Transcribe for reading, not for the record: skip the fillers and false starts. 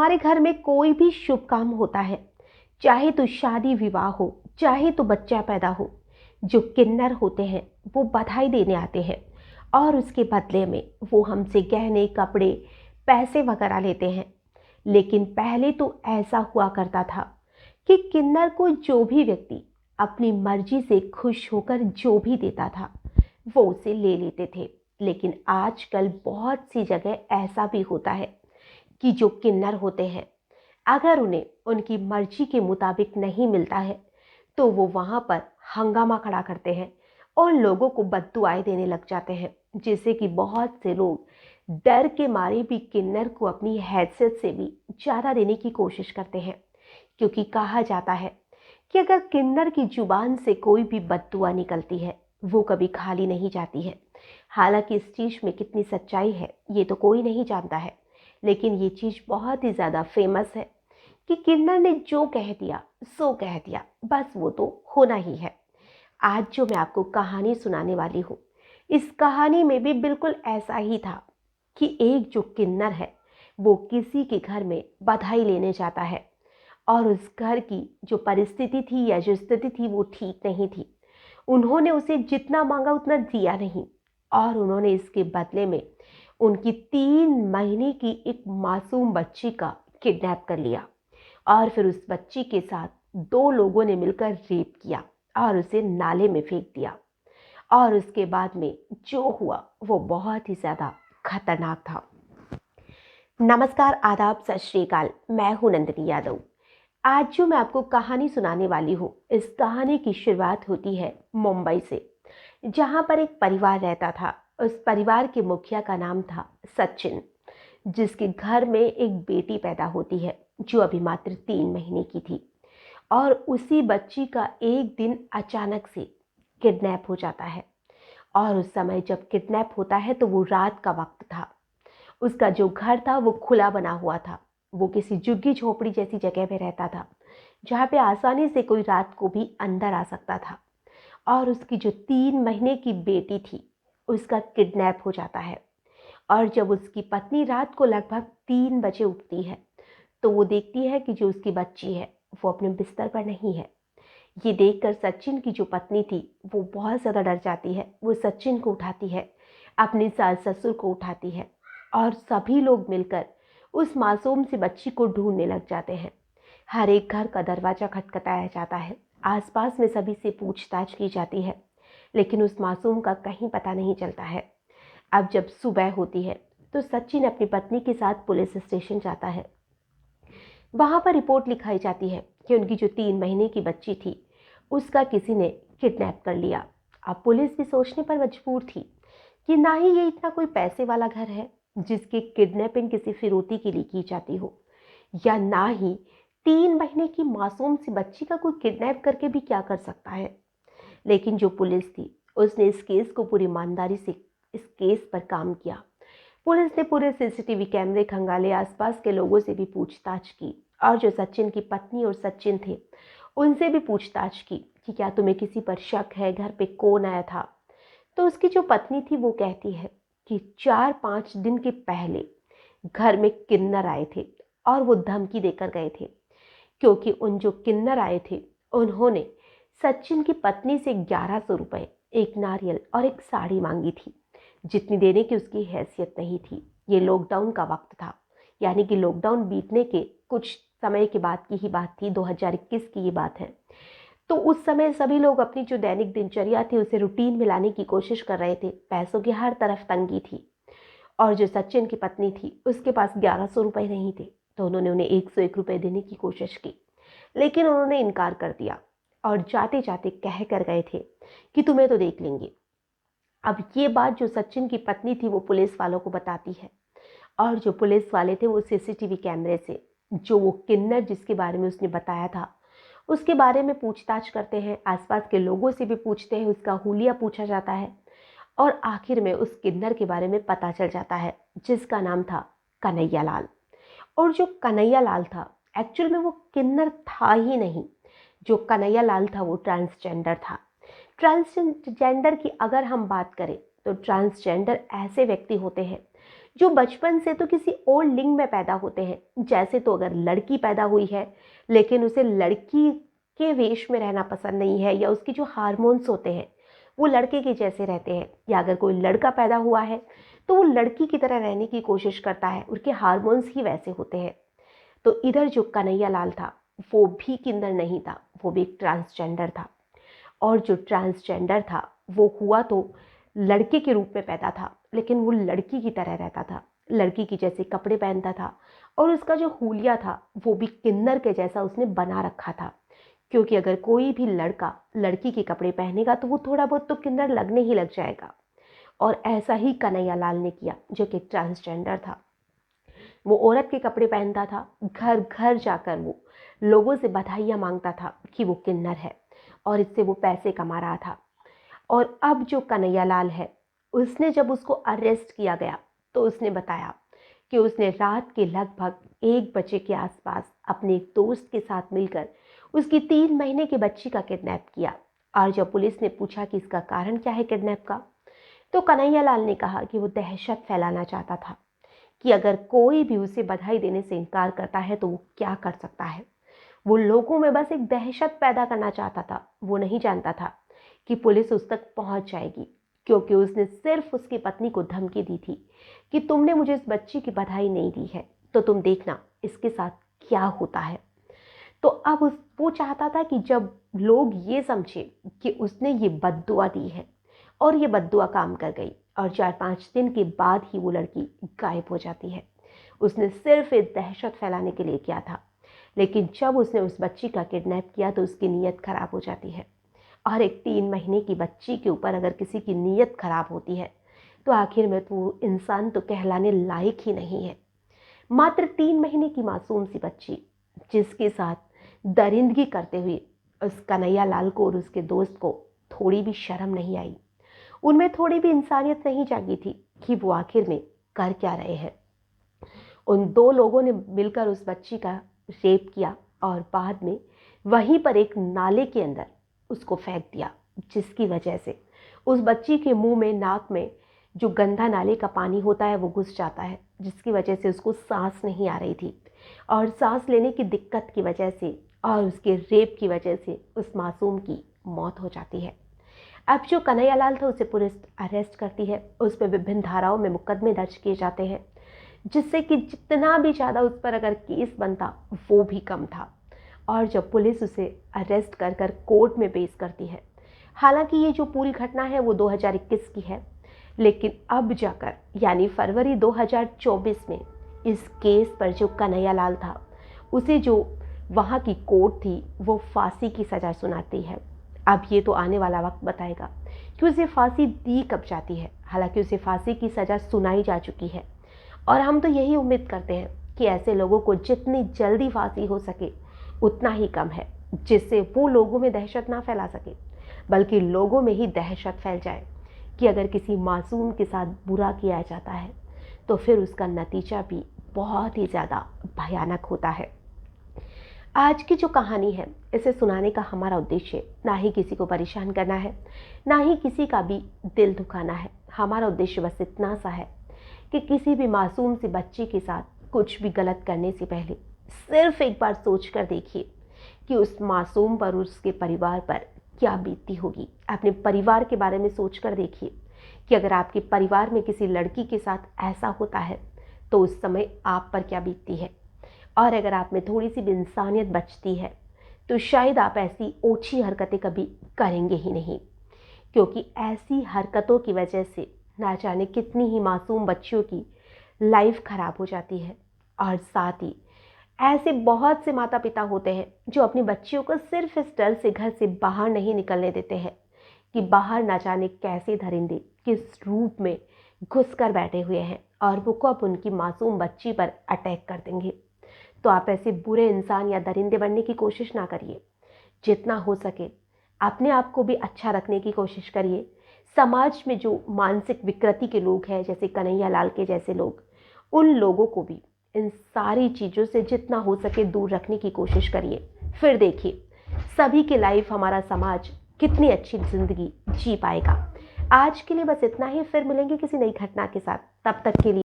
हमारे घर में कोई भी शुभ काम होता है, चाहे तो शादी विवाह हो, चाहे तो बच्चा पैदा हो, जो किन्नर होते हैं वो बधाई देने आते हैं और उसके बदले में वो हमसे गहने, कपड़े, पैसे वगैरह लेते हैं। लेकिन पहले तो ऐसा हुआ करता था कि किन्नर को जो भी व्यक्ति अपनी मर्जी से खुश होकर जो भी देता था वो उसे ले लेते थे। लेकिन आजकल बहुत सी जगह ऐसा भी होता है कि जो किन्नर होते हैं, अगर उन्हें उनकी मर्जी के मुताबिक नहीं मिलता है तो वो वहाँ पर हंगामा खड़ा करते हैं और लोगों को बद्दुआएं देने लग जाते हैं, जिससे कि बहुत से लोग डर के मारे भी किन्नर को अपनी हैसियत से भी ज़्यादा देने की कोशिश करते हैं। क्योंकि कहा जाता है कि अगर किन्नर की जुबान से कोई भी बद्दुआ निकलती है वो कभी खाली नहीं जाती है। हालांकि इस चीज़ में कितनी सच्चाई है ये तो कोई नहीं जानता है, लेकिन ये चीज़ बहुत ही ज़्यादा फेमस है कि किन्नर ने जो कह दिया सो कह दिया, बस वो तो होना ही है। आज जो मैं आपको कहानी सुनाने वाली हूँ, इस कहानी में भी बिल्कुल ऐसा ही था कि एक जो किन्नर है वो किसी के घर में बधाई लेने जाता है और उस घर की जो परिस्थिति थी या जो स्थिति थी वो ठीक नहीं थी। उन्होंने उसे जितना मांगा उतना दिया नहीं और उन्होंने इसके बदले में उनकी 3 महीने की एक मासूम बच्ची का किडनैप कर लिया और फिर उस बच्ची के साथ 2 लोगों ने मिलकर रेप किया और उसे नाले में फेंक दिया। और उसके बाद में जो हुआ वो बहुत ही ज़्यादा खतरनाक था। नमस्कार, आदाब, सत श्री अकाल। मैं हूं नंदिनी यादव। आज जो मैं आपको कहानी सुनाने वाली हूँ, इस कहानी की शुरुआत होती है मुंबई से, जहाँ पर एक परिवार रहता था। उस परिवार के मुखिया का नाम था सचिन, जिसके घर में एक बेटी पैदा होती है जो अभी मात्र 3 महीने की थी। और उसी बच्ची का एक दिन अचानक से किडनैप हो जाता है। और उस समय जब किडनैप होता है तो वो रात का वक्त था। उसका जो घर था वो खुला बना हुआ था। वो किसी झुग्गी झोपड़ी जैसी जगह पे रहता था, जहाँ पे आसानी से कोई रात को भी अंदर आ सकता था। और उसकी जो 3 महीने की बेटी थी उसका किडनैप हो जाता है। और जब उसकी पत्नी रात को लगभग 3 बजे उठती है तो वो देखती है कि जो उसकी बच्ची है वो अपने बिस्तर पर नहीं है। ये देखकर सचिन की जो पत्नी थी वो बहुत ज़्यादा डर जाती है। वो सचिन को उठाती है, अपने सास ससुर को उठाती है और सभी लोग मिलकर उस मासूम सी बच्ची को ढूंढने लग जाते हैं। हर एक घर का दरवाज़ा खटखटाया जाता है, आसपास में सभी से पूछताछ की जाती है, लेकिन उस मासूम का कहीं पता नहीं चलता है। अब जब सुबह होती है तो सचिन अपनी पत्नी के साथ पुलिस स्टेशन जाता है। वहाँ पर रिपोर्ट लिखाई जाती है कि उनकी जो 3 महीने की बच्ची थी उसका किसी ने किडनैप कर लिया। अब पुलिस भी सोचने पर मजबूर थी कि ना ही ये इतना कोई पैसे वाला घर है जिसकी किडनैपिंग किसी फिरौती के लिए की जाती हो, या ना ही 3 महीने की मासूम सी बच्ची का कोई किडनैप करके भी क्या कर सकता है। लेकिन जो पुलिस थी उसने इस केस को पूरी ईमानदारी से इस केस पर काम किया। पुलिस ने पूरे सीसीटीवी कैमरे खंगाले, आसपास के लोगों से भी पूछताछ की और जो सचिन की पत्नी और सचिन थे उनसे भी पूछताछ की कि क्या तुम्हें किसी पर शक है, घर पे कौन आया था। तो उसकी जो पत्नी थी वो कहती है कि 4-5 दिन के पहले घर में किन्नर आए थे और वो धमकी देकर गए थे, क्योंकि उन जो किन्नर आए थे उन्होंने सचिन की पत्नी से 1100 रुपये, एक नारियल और एक साड़ी मांगी थी, जितनी देने की उसकी हैसियत नहीं थी। ये लॉकडाउन का वक्त था, यानी कि लॉकडाउन बीतने के कुछ समय के बाद की ही बात थी, 2021 की ये बात है। तो उस समय सभी लोग अपनी जो दैनिक दिनचर्या थी उसे रूटीन में लाने की कोशिश कर रहे थे। पैसों की हर तरफ तंगी थी और जो सचिन की पत्नी थी उसके पास 1100 रुपये नहीं थे, तो उन्होंने उन्हें 101 रुपये देने की कोशिश की, लेकिन उन्होंने इनकार कर दिया और जाते जाते कह कर गए थे कि तुम्हें तो देख लेंगे। अब ये बात जो सचिन की पत्नी थी वो पुलिस वालों को बताती है और जो पुलिस वाले थे वो सीसीटीवी कैमरे से जो वो किन्नर जिसके बारे में उसने बताया था उसके बारे में पूछताछ करते हैं। आसपास के लोगों से भी पूछते हैं, उसका हुलिया पूछा जाता है और आखिर में उस किन्नर के बारे में पता चल जाता है, जिसका नाम था कन्हैया लाल। और जो कन्हैया लाल था एक्चुअल में वो किन्नर था ही नहीं। जो कन्हैया लाल था वो ट्रांसजेंडर था। ट्रांसजेंडर की अगर हम बात करें तो ट्रांसजेंडर ऐसे व्यक्ति होते हैं जो बचपन से तो किसी और लिंग में पैदा होते हैं। जैसे तो अगर लड़की पैदा हुई है लेकिन उसे लड़की के वेश में रहना पसंद नहीं है, या उसके जो हार्मोन्स होते हैं वो लड़के के जैसे रहते हैं, या अगर कोई लड़का पैदा हुआ है तो वो लड़की की तरह रहने की कोशिश करता है, उसके हार्मोन्स ही वैसे होते हैं। तो इधर जो कन्हैया लाल था वो भी किन्नर नहीं था, वो भी एक ट्रांसजेंडर था। और जो ट्रांसजेंडर था वो हुआ तो लड़के के रूप में पैदा था, लेकिन वो लड़की की तरह रहता था, लड़की की जैसे कपड़े पहनता था, और उसका जो हुलिया था वो भी किन्नर के जैसा उसने बना रखा था। क्योंकि अगर कोई भी लड़का लड़की के कपड़े पहनेगा तो वो थोड़ा बहुत तो किन्नर लगने ही लग जाएगा। और ऐसा ही कन्हैया लाल ने किया, जो कि ट्रांसजेंडर था। वो औरत के कपड़े पहनता था, घर घर जाकर वो लोगों से बधाइयाँ मांगता था कि वो किन्नर है, और इससे वो पैसे कमा रहा था। और अब जो कन्हैया लाल है, उसने जब उसको अरेस्ट किया गया तो उसने बताया कि उसने रात के लगभग 1 बजे के आसपास अपने एक दोस्त के साथ मिलकर उसकी 3 महीने की बच्ची का किडनैप किया। और जब पुलिस ने पूछा कि इसका कारण क्या है किडनैप का, तो कन्हैया लाल ने कहा कि वो दहशत फैलाना चाहता था कि अगर कोई भी उसे बधाई देने से इनकार करता है तो वो क्या कर सकता है। वो लोगों में बस एक दहशत पैदा करना चाहता था। वो नहीं जानता था कि पुलिस उस तक पहुंच जाएगी, क्योंकि उसने सिर्फ उसकी पत्नी को धमकी दी थी कि तुमने मुझे इस बच्ची की बधाई नहीं दी है तो तुम देखना इसके साथ क्या होता है। तो अब वो चाहता था कि जब लोग ये समझे कि उसने ये बद्दुआ दी है, और ये बद्दुआ काम कर गई, और 4-5 दिन के बाद ही वो लड़की गायब हो जाती है। उसने सिर्फ एक दहशत फैलाने के लिए किया था, लेकिन जब उसने उस बच्ची का किडनैप किया तो उसकी नीयत खराब हो जाती है। और एक 3 महीने की बच्ची के ऊपर अगर किसी की नीयत खराब होती है तो आखिर में तो इंसान तो कहलाने लायक ही नहीं है। मात्र 3 महीने की मासूम सी बच्ची, जिसके साथ दरिंदगी करते हुए उस कन्हैया लाल को और उसके दोस्त को थोड़ी भी शर्म नहीं आई, उनमें थोड़ी भी इंसानियत नहीं जागी थी कि वो आखिर में कर क्या रहे हैं। उन 2 लोगों ने मिलकर उस बच्ची का रेप किया और बाद में वहीं पर एक नाले के अंदर उसको फेंक दिया, जिसकी वजह से उस बच्ची के मुंह में, नाक में जो गंदा नाले का पानी होता है वो घुस जाता है, जिसकी वजह से उसको सांस नहीं आ रही थी। और सांस लेने की दिक्कत की वजह से और उसके रेप की वजह से उस मासूम की मौत हो जाती है। अब जो कन्हैया लाल था उसे पुलिस अरेस्ट करती है, उस पर विभिन्न धाराओं में मुकदमे दर्ज किए जाते हैं, जिससे कि जितना भी ज़्यादा उस पर अगर केस बनता वो भी कम था। और जब पुलिस उसे अरेस्ट कर कर कोर्ट में पेश करती है, हालांकि ये जो पूरी घटना है वो 2021 की है, लेकिन अब जाकर यानी फरवरी 2024 में इस केस पर जो कन्हैया लाल था उसे जो वहाँ की कोर्ट थी वो फांसी की सज़ा सुनाती है। अब ये तो आने वाला वक्त बताएगा कि उसे फांसी दी कब जाती है। हालांकि उसे फांसी की सज़ा सुनाई जा चुकी है, और हम तो यही उम्मीद करते हैं कि ऐसे लोगों को जितनी जल्दी फांसी हो सके उतना ही कम है, जिससे वो लोगों में दहशत ना फैला सके, बल्कि लोगों में ही दहशत फैल जाए कि अगर किसी मासूम के साथ बुरा किया जाता है तो फिर उसका नतीजा भी बहुत ही ज़्यादा भयानक होता है। आज की जो कहानी है इसे सुनाने का हमारा उद्देश्य ना ही किसी को परेशान करना है, ना ही किसी का भी दिल दुखाना है। हमारा उद्देश्य बस इतना सा है कि किसी भी मासूम सी बच्ची के साथ कुछ भी गलत करने से पहले सिर्फ एक बार सोच कर देखिए कि उस मासूम पर, उसके परिवार पर क्या बीतती होगी। अपने परिवार के बारे में सोच कर देखिए कि अगर आपके परिवार में किसी लड़की के साथ ऐसा होता है तो उस समय आप पर क्या बीतती है। और अगर आप में थोड़ी सी भी इंसानियत बचती है तो शायद आप ऐसी ओछी हरकतें कभी करेंगे ही नहीं, क्योंकि ऐसी हरकतों की वजह से ना जाने कितनी ही मासूम बच्चियों की लाइफ खराब हो जाती है। और साथ ही ऐसे बहुत से माता पिता होते हैं जो अपनी बच्चियों को सिर्फ इस डर से घर से बाहर नहीं निकलने देते हैं कि बाहर ना जाने कैसे दरिंदे किस रूप में घुस कर बैठे हुए हैं और वो कब उनकी मासूम बच्ची पर अटैक कर देंगे। तो आप ऐसे बुरे इंसान या दरिंदे बनने की कोशिश ना करिए। जितना हो सके अपने आप को भी अच्छा रखने की कोशिश करिए। समाज में जो मानसिक विकृति के लोग हैं, जैसे कन्हैया लाल के जैसे लोग, उन लोगों को भी इन सारी चीज़ों से जितना हो सके दूर रखने की कोशिश करिए। फिर देखिए सभी की लाइफ, हमारा समाज कितनी अच्छी ज़िंदगी जी पाएगा। आज के लिए बस इतना ही, फिर मिलेंगे किसी नई घटना के साथ। तब तक के लिए